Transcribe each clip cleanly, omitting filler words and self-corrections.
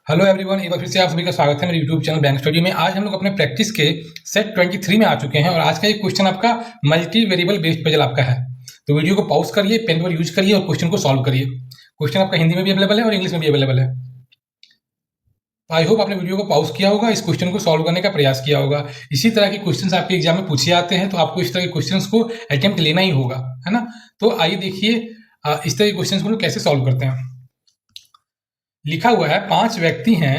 Hello everyone, एक बार फिर से आप सभी का स्वागत है मेरे यूट्यूब चैनल बैंक स्टडी में। आज हम लोग अपने प्रैक्टिस के सेट 23 में आ चुके हैं और आज का एक क्वेश्चन आपका मल्टी वेरिएबल बेस्ड पजल आपका है। तो वीडियो को पॉज करिए, पेन पेपर यूज करिए और क्वेश्चन को सॉल्व करिए। क्वेश्चन आपका हिंदी में भी अवेलेबल है और इंग्लिश में भी अवेलेबल है। आई होप आपने वीडियो को पॉज किया होगा, इस क्वेश्चन को सॉल्व करने का प्रयास किया होगा। इसी तरह के क्वेश्चन आपके एग्जाम में पूछे जाते हैं, तो आपको इस तरह के क्वेश्चन को अटेम्प्ट लेना ही होगा, है ना। तो आइए देखिए इस तरह के क्वेश्चन को कैसे सॉल्व करते हैं। लिखा हुआ है 5 व्यक्ति हैं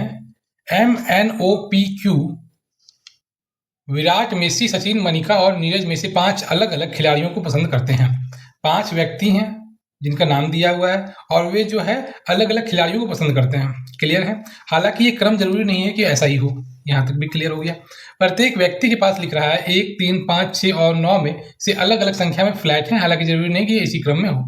MNOPQ, विराट, मेसी, सचिन, मनिका और नीरज में से 5 अलग अलग खिलाड़ियों को पसंद करते हैं। 5 व्यक्ति हैं जिनका नाम दिया हुआ है और वे जो है अलग अलग खिलाड़ियों को पसंद करते हैं। क्लियर है। हालांकि ये क्रम जरूरी नहीं है कि ऐसा ही हो, यहाँ तक भी क्लियर हो गया। प्रत्येक व्यक्ति के पास लिख रहा है 1, 3, 5, 6 और 9 में से अलग अलग संख्या में फ्लैट हैं। हालांकि जरूरी नहीं कि इसी क्रम में हो।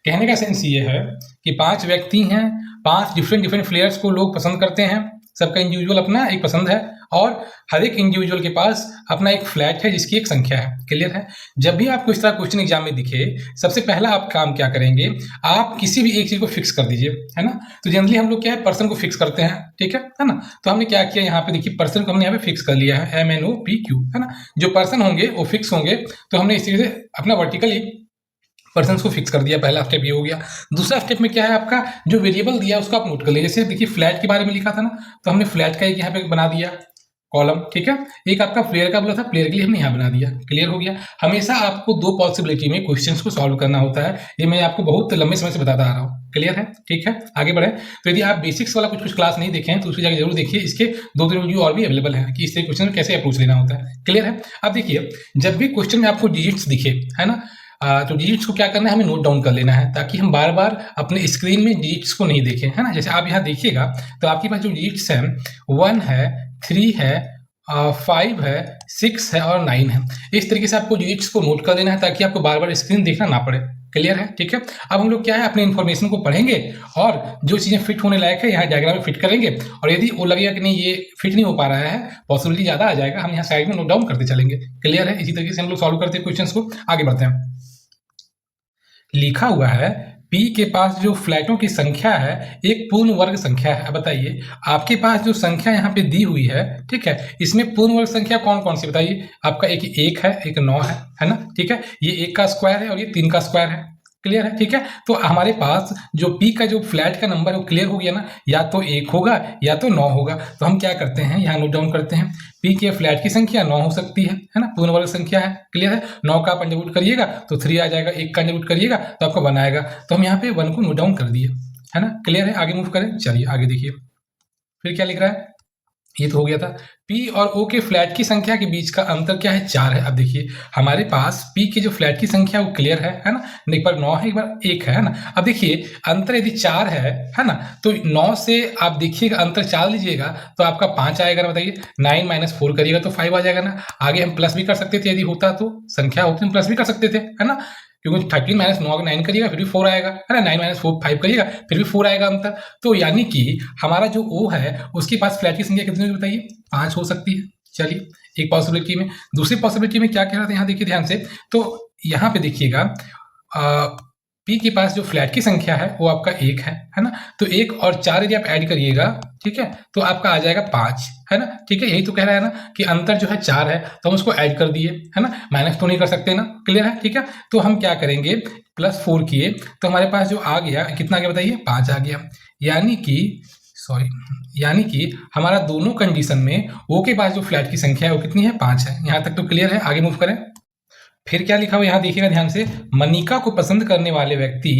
कहने का सेंस ये है कि 5 व्यक्ति हैं, 5 डिफरेंट प्लेयर्स को लोग पसंद करते हैं। सबका इंडिविजुअल अपना एक पसंद है और हर एक इंडिविजुअल के पास अपना एक फ्लैट है जिसकी एक संख्या है। क्लियर है। जब भी आपको इस तरह क्वेश्चन एग्जाम में दिखे, सबसे पहला आप काम क्या करेंगे, आप किसी भी एक चीज को फिक्स कर दीजिए, है ना। तो जनरली हम लोग क्या है, पर्सन को फिक्स करते हैं, ठीक है ना। तो हमने क्या किया, यहाँ पे देखिए पर्सन को हमने यहाँ पे फिक्स कर लिया है, MNOPQ, है ना। जो पर्सन होंगे वो फिक्स होंगे, तो हमने इस तरीके से अपना वर्टिकली पर्सन को फिक्स कर दिया। पहला स्टेप ये हो गया। दूसरा स्टेप में क्या है, आपका जो वेरिएबल दिया उसको आप नोट कर लीजिए। जैसे देखिए फ्लैट के बारे में लिखा था ना, तो हमने फ्लैट का एक यहाँ पे बना दिया कॉलम, ठीक है। एक आपका प्लेयर का बोला था, प्लेयर के लिए हमने यहाँ बना दिया। क्लियर हो गया। हमेशा आपको 2 पॉसिबिलिटी में क्वेश्चंस को सॉल्व करना होता है। ये मैं आपको बहुत लंबे समय से बताता आ रहा हूँ। क्लियर है, ठीक है। आगे बढ़े। तो यदि आप बेसिक्स वाला कुछ क्लास नहीं देखें तो उसकी जगह जरूर देखिए। इसके 2-3 वीडियो और भी अवेलेबल है कि इस तरह क्वेश्चन कैसे अप्रोच लेना होता है। क्लियर है। अब देखिए, जब भी क्वेश्चन में आपको डिजिट्स दिखे, है ना, तो डिजिट्स को क्या करना है, हमें नोट डाउन कर लेना है ताकि हम बार बार अपने स्क्रीन में डिजिट्स को नहीं देखें, है ना। जैसे आप यहाँ देखिएगा तो आपके पास जो डिजिट्स हैं 1 है, 3 है, 5 है, 6 है और 9 है। इस तरीके से आपको डिजिट्स को नोट कर देना है ताकि आपको बार बार स्क्रीन देखना ना पड़े। क्लियर है, ठीक है। अब हम लोग क्या है, अपने इन्फॉर्मेशन को पढ़ेंगे और जो चीजें फिट होने लायक है यहाँ डायग्राम में फिट करेंगे, और यदि वो लगेगा कि नहीं ये फिट नहीं हो पा रहा है, पॉसिबिलिटी ज्यादा आ जाएगा, हम यहाँ साइड में नोट डाउन करते चलेंगे। क्लियर है। इसी तरीके से हम लोग सॉल्व करते हैं क्वेश्चंस को। आगे बढ़ते हैं। लिखा हुआ है P के पास जो फ्लैटों की संख्या है एक पूर्ण वर्ग संख्या है। अब बताइए, आपके पास जो संख्या यहाँ पे दी हुई है, ठीक है, इसमें पूर्ण वर्ग संख्या कौन कौन सी बताइए। आपका एक 1 है, एक 9 है ना, ठीक है। ये 1 का स्क्वायर है और ये 3 का स्क्वायर है। क्लियर है, ठीक है। तो हमारे पास जो P का जो फ्लैट का नंबर है वो क्लियर हो गया ना, या तो 1 होगा या तो 9 होगा। तो हम क्या करते हैं, यहाँ नोट डाउन करते हैं। P के फ्लैट की संख्या 9 हो सकती है ना, पूर्ण वर्ग संख्या है। क्लियर है। 9 का आप अंडरवुड करिएगा तो 3 आ जाएगा, 1 का अंडरवुड करिएगा तो आपका 1 आएगा। तो हम यहाँ पे 1 को नोट डाउन कर दिए, है ना। क्लियर है। आगे मूव करें, चलिए आगे देखिए फिर क्या लिख रहा है। ये तो हो गया था। P और O के फ्लैट की संख्या के बीच का अंतर क्या है, 4 है। अब देखिए हमारे पास P की जो फ्लैट की संख्या वो क्लियर है ना। एक बार 9 है, एक बार 1 है ना। अब देखिए अंतर यदि 4 है ना, तो 9 से आप देखिएगा अंतर 4 लीजिएगा तो आपका 5 आएगा ना। बताइए 9 - 4 करिएगा तो 5 आ जाएगा ना। आगे हम प्लस भी कर सकते थे, यदि होता तो संख्या होती तो प्लस भी कर सकते थे, है ना, क्योंकि 13 - 9 9 करिएगा फिर भी 4 आएगा, है ना। 9 - 4 5 करिएगा फिर भी 4 आएगा अंतर। तो यानी कि हमारा जो O है उसके पास फ्लैट की संख्या कितनी होगी बताइए, 5 हो सकती है। चलिए एक पॉसिबिलिटी में। दूसरी पॉसिबिलिटी में क्या कह रहा था, यहाँ देखिए ध्यान से। तो यहाँ पे देखिएगा P के पास जो फ्लैट की संख्या है वो आपका 1 है ना। तो 1 और 4 यदि आप ऐड करिएगा, ठीक है, तो आपका आ जाएगा 5, है ना। ठीक है, यही तो कह रहा है ना कि अंतर जो है 4 है तो हम उसको ऐड कर दिए, है ना। माइनस तो नहीं कर सकते ना। क्लियर है, ठीक है। तो हम क्या करेंगे, +4 किए तो हमारे पास जो आ गया कितना आ गया बताइए, 5 आ गया। यानी कि हमारा दोनों कंडीशन में O के पास जो फ्लैट की संख्या है वो कितनी है, 5 है। यहाँ तक तो क्लियर है। आगे मूव करें। फिर क्या लिखा हुआ यहाँ देखिएगा ध्यान से। मनिका को पसंद करने वाले व्यक्ति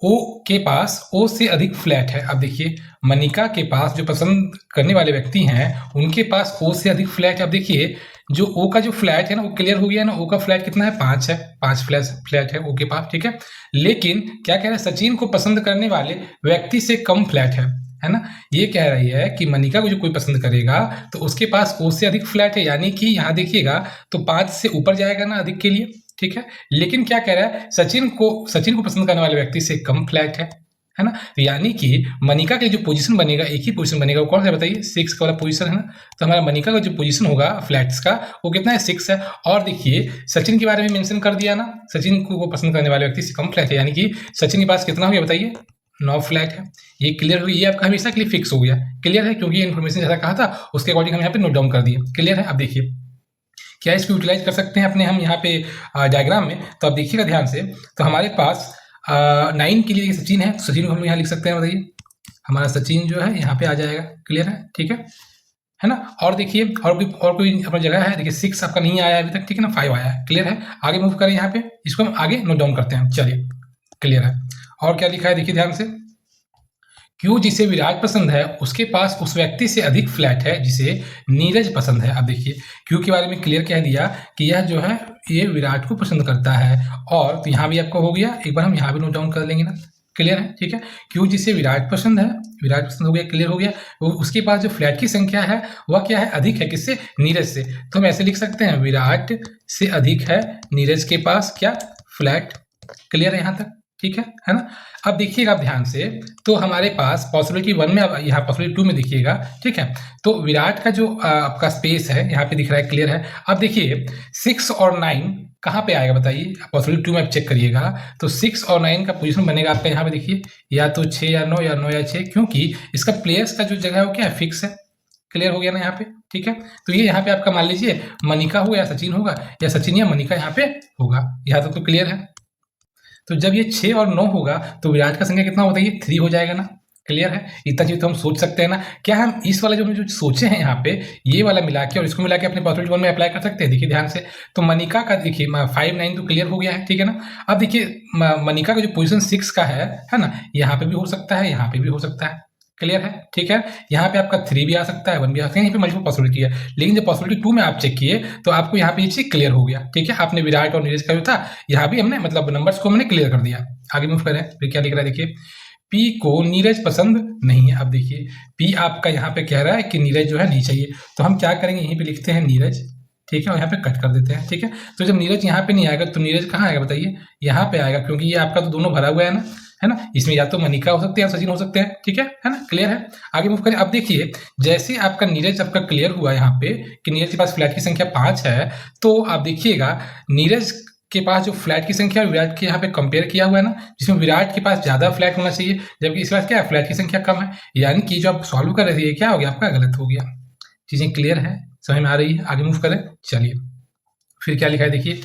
O के पास O से अधिक फ्लैट है। अब देखिए मनिका के पास जो पसंद करने वाले व्यक्ति हैं उनके पास O से अधिक फ्लैट है। अब देखिए जो O का जो फ्लैट है ना वो क्लियर हो गया ना। O का फ्लैट कितना है, 5 है, 5 फ्लैट है O के पास, ठीक है। लेकिन क्या कह रहा है, सचिन को पसंद करने वाले व्यक्ति से कम फ्लैट है ना। ये कह रही है कि मनिका को जो कोई पसंद करेगा तो उसके पास O से अधिक फ्लैट है। यानी कि यहाँ देखिएगा तो 5 से ऊपर जाएगा ना अधिक के लिए, ठीक है। लेकिन क्या कह रहा है, सचिन को पसंद करने वाले व्यक्ति से कम फ्लैट है ना। तो यानी कि मनिका के जो पोजीशन बनेगा, एक ही पोजीशन बनेगा, वो कौन सा बताइए, 6 वाला पोजीशन है ना। तो हमारा मनिका का जो पोजीशन होगा फ्लैट्स का वो कितना है, 6 है। और देखिए सचिन के बारे में मेंशन कर दिया ना, सचिन को पसंद करने वाले व्यक्ति से कम फ्लैट है। यानी कि सचिन के पास कितना हो गया बताइए, 9 फ्लैट है। ये क्लियर हो, ये आपका हमेशा के लिए फिक्स हो गया। क्लियर है, क्योंकि ये इन्फॉर्मेशन जैसा कहा था उसके अकॉर्डिंग हम यहाँ पे नोट डाउन कर दिए। क्लियर है। अब देखिए क्या इसको यूटिलाइज कर सकते हैं अपने हम यहाँ पे डायग्राम में। तो आप देखिएगा ध्यान से, तो हमारे पास 9 के लिए सचिन है, तो सचिन को हम यहाँ लिख सकते हैं। बताइए हमारा सचिन जो है यहाँ पे आ जाएगा। क्लियर है, ठीक है ना। और देखिए और कोई अपना जगह है, देखिए 6 आपका नहीं आया अभी तक, ठीक है ना, 5 आया है। क्लियर है, आगे मूव करें यहाँ पे, इसको हम आगे नोट डाउन करते हैं। चलिए क्लियर है। और क्या लिखा है देखिए ध्यान से, क्यू जिसे विराट पसंद है उसके पास उस व्यक्ति से अधिक फ्लैट है जिसे नीरज पसंद है। अब देखिए क्यू के बारे में क्लियर कह दिया कि यह जो है ये विराट को पसंद करता है, और तो यहाँ भी आपको हो गया। एक बार हम यहाँ भी नोट डाउन कर लेंगे ना। क्लियर है, ठीक है। क्यू जिसे विराट पसंद है, विराट पसंद हो गया, क्लियर हो गया। उसके पास जो फ्लैट की संख्या है वह क्या है, अधिक है। किससे, नीरज से। तो हम ऐसे लिख सकते हैं, विराट से अधिक है नीरज के पास क्या, फ्लैट। क्लियर है यहाँ तक, ठीक है ना। अब देखिएगा आप ध्यान से, तो हमारे पास पॉसिबिलिटी 1 में, अब यहाँ पॉसिबिलिटी 2 में देखिएगा, ठीक है। तो विराट का जो आपका स्पेस है यहाँ पे दिख रहा है। क्लियर है। अब देखिए 6 और 9 कहाँ पे आएगा बताइए, पॉसिबिलिटी 2 में आप चेक करिएगा। तो 6 और 9 का पोजीशन बनेगा आपका यहाँ पे देखिए, या तो 6 या 9 या 9 या 6, क्योंकि इसका प्लेयर्स का जो जगह है वो क्या है, फिक्स है। क्लियर हो गया ना यहाँ पे, ठीक है। तो ये यहाँ पे आपका मान लीजिए मनिका होगा या सचिन होगा, या सचिन या मनिका यहाँ पे होगा। यहाँ तक तो क्लियर है। तो जब ये 6 और 9 होगा तो विराट का संख्या कितना होता है, ये 3 हो जाएगा ना। क्लियर है, इतना चीज तो हम सोच सकते हैं ना। क्या हम इस वाला जो सोचे हैं यहाँ पे, ये वाला मिला के और इसको मिला के अपने पॉसिबिलिटी 1 में अप्लाई कर सकते हैं। देखिए ध्यान से, तो मनिका का देखिए 5 9 तो क्लियर हो गया है, ठीक है ना। अब देखिए मनिका का जो पोजीशन 6 का है ना, यहाँ पे भी हो सकता है, यहाँ पे भी हो सकता है। क्लियर है, ठीक है। यहाँ पे आपका 3 भी आ सकता है, 1 भी आ सकता है, यहाँ पे मल्टीपल पॉसिबिलिटी है। लेकिन जब पॉसिबिलिटी 2 में आप चेक किए तो आपको यहाँ पे ये चीज क्लियर हो गया, ठीक है। आपने विराट और नीरज का जो था यहाँ भी हमने मतलब नंबर्स को हमने क्लियर कर दिया। आगे मूव करें, फिर क्या लिख रहा है देखिए, पी को नीरज पसंद नहीं है। अब देखिए पी आपका यहाँ पे कह रहा है कि नीरज जो है नहीं चाहिए, तो हम क्या करेंगे, यहीं पे लिखते हैं नीरज, ठीक है, और यहाँ पे कट कर देते हैं, ठीक है। तो जब नीरज यहाँ पे नहीं आएगा तो नीरज कहाँ आएगा बताइए, यहाँ पे आएगा, क्योंकि ये आपका तो दोनों भरा हुआ है ना। इसमें या तो मनिका हो सकते हैं या सचिन हो सकते हैं, ठीक है ना। क्लियर है, आगे मूव करें। अब देखिए जैसे आपका नीरज आपका क्लियर हुआ यहाँ पे कि नीरज के पास फ्लैट की संख्या 5 है, तो आप देखिएगा नीरज के पास जो फ्लैट की संख्या विराट के यहाँ पे कंपेयर किया हुआ है ना, जिसमें विराट के पास ज्यादा फ्लैट होना चाहिए, जबकि इस बार क्या है, फ्लैट की संख्या कम है। यानी कि जो आप सॉल्व कर रहे थे, क्या हो गया आपका, गलत हो गया। चीजें क्लियर है, समझ में आ रही है। आगे मूव करें, चलिए फिर क्या लिखा है देखिए,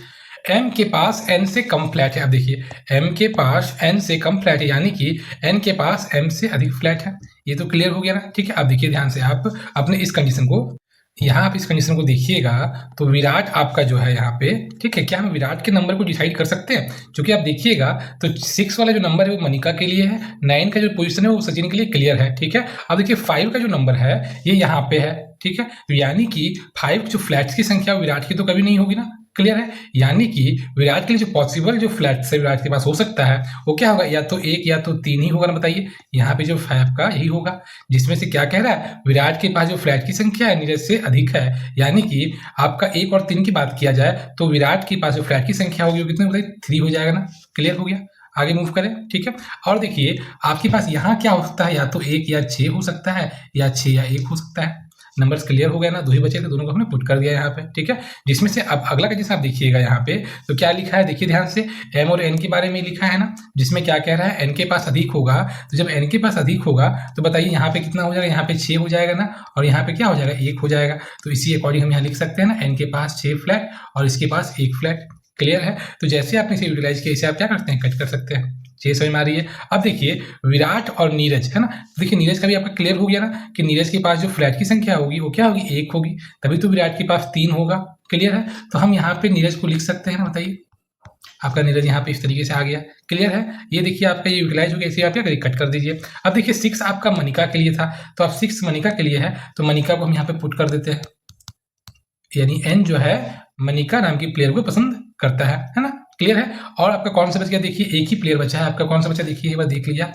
m के पास n से कम फ्लैट है। अब देखिए m के पास n से कम फ्लैट है, यानी कि n के पास m से अधिक फ्लैट है। ये तो क्लियर हो गया ना, ठीक है। अब देखिए ध्यान से, आप अपने इस कंडीशन को, यहाँ आप इस कंडीशन को देखिएगा, तो विराट आपका जो है यहाँ पे, ठीक है। क्या हम विराट के नंबर को डिसाइड कर सकते हैं, क्योंकि आप देखिएगा तो 6 वाला जो नंबर है वो मनिका के लिए है, 9 का जो पोजीशन है वो सचिन के लिए क्लियर है, ठीक है। अब देखिए 5 का जो नंबर है ये यहाँ पे है, ठीक है। तो यानी कि 5 जो फ्लैट्स की संख्या विराट की तो कभी नहीं होगी ना। क्लियर है, यानी कि विराट के लिए जो पॉसिबल जो फ्लैट्स है विराट के पास हो सकता है वो क्या होगा, या तो 1 या तो 3 ही होगा ना। बताइए यहाँ पे जो 5 का यही होगा, जिसमें से क्या कह रहा है, विराट के पास जो फ्लैट की संख्या है नीरज से अधिक है। यानी कि आपका 1 और 3 की बात किया जाए तो विराट के पास जो फ्लैट की संख्या होगी वो कितनी बताइए, 3 हो जाएगा ना। क्लियर हो गया, आगे मूव करें, ठीक है। और देखिए आपके पास यहाँ क्या हो सकता है, या तो 1 या 6 हो सकता है, या 6 या 1 हो सकता है। नंबर्स क्लियर हो गए ना, 2 ही बचे थे, दोनों को हमने पुट कर दिया यहाँ पे, ठीक है। जिसमें से अब अगला का जैसे आप देखिएगा यहाँ पे, तो क्या लिखा है देखिए ध्यान से, m और n के बारे में लिखा है ना, जिसमें क्या कह रहा है, n के पास अधिक होगा। तो जब n के पास अधिक होगा तो बताइए यहाँ पे कितना हो जाएगा, यहाँ पे 6 हो जाएगा ना, और यहाँ पे क्या हो जाएगा, 1 हो जाएगा। तो इसी अकॉर्डिंग हम यहाँ लिख सकते हैं ना, n के पास 6 फ्लैट और इसके पास 1 फ्लैट। क्लियर है, तो जैसे आपने इसे यूटिलाइज किया, इसे आप क्या करते हैं, कट कर सकते हैं। चीज समझ में आ रही है। अब देखिए विराट और नीरज है ना, देखिए नीरज का भी आपका क्लियर हो गया ना कि नीरज के पास जो फ्लैट की संख्या होगी वो क्या होगी, 1 होगी, तभी तो विराट के पास 3 होगा। क्लियर है, तो हम यहाँ पे नीरज को लिख सकते हैं ना, बताइए आपका नीरज यहाँ पे इस तरीके से आ गया। क्लियर है, ये देखिए आपका ये यूटिलाइज हो गया, इसे आप क्या करिए, कट कर दीजिए। अब देखिए 6 आपका मनिका के लिए था, तो अब 6 मनिका के लिए है, तो मनिका को हम यहाँ पे पुट कर देते हैं, यानी n जो है मनिका नाम की प्लेयर को पसंद करता है ना। क्लियर है, और आपका कौन सा बच गया, देखिए एक ही प्लेयर बचा है आपका, कौन सा बचा देखिए एक बार देख लिया,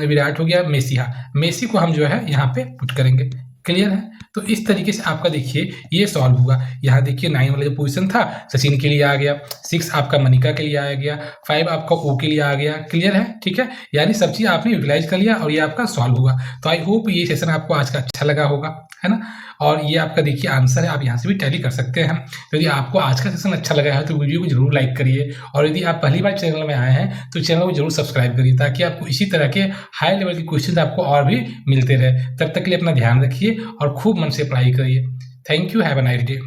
विराट हो गया, मेसी। हाँ, मेसी को हम जो है यहाँ पे पुट करेंगे, क्लियर है? तो इस तरीके से आपका देखिए ये सॉल्व हुआ। यहाँ देखिए 9 वाला जो पोजीशन था सचिन के लिए आ गया, 6 आपका मनिका के लिए आ गया, 5 आपका ओ के लिए आ गया। क्लियर है? ठीक है, यानी सब चीज़ आपने यूटिलाइज कर लिया और ये आपका सॉल्व हुआ। तो आई होप ये सेशन आपको आज का अच्छा लगा होगा, है ना? और ये आपका देखिए आंसर है, आप यहाँ से भी टैली कर सकते हैं। तो यदि आपको आज का सेशन अच्छा लगा है तो वीडियो को जरूर लाइक करिए, और यदि आप पहली बार चैनल में आए हैं तो चैनल को जरूर सब्सक्राइब करिए, ताकि आपको इसी तरह के हाई लेवल के क्वेश्चन आपको और भी मिलते रहे। तब तक के लिए अपना ध्यान रखिए और खूब मन से पढ़ाई करिए। Thank you, have a nice day.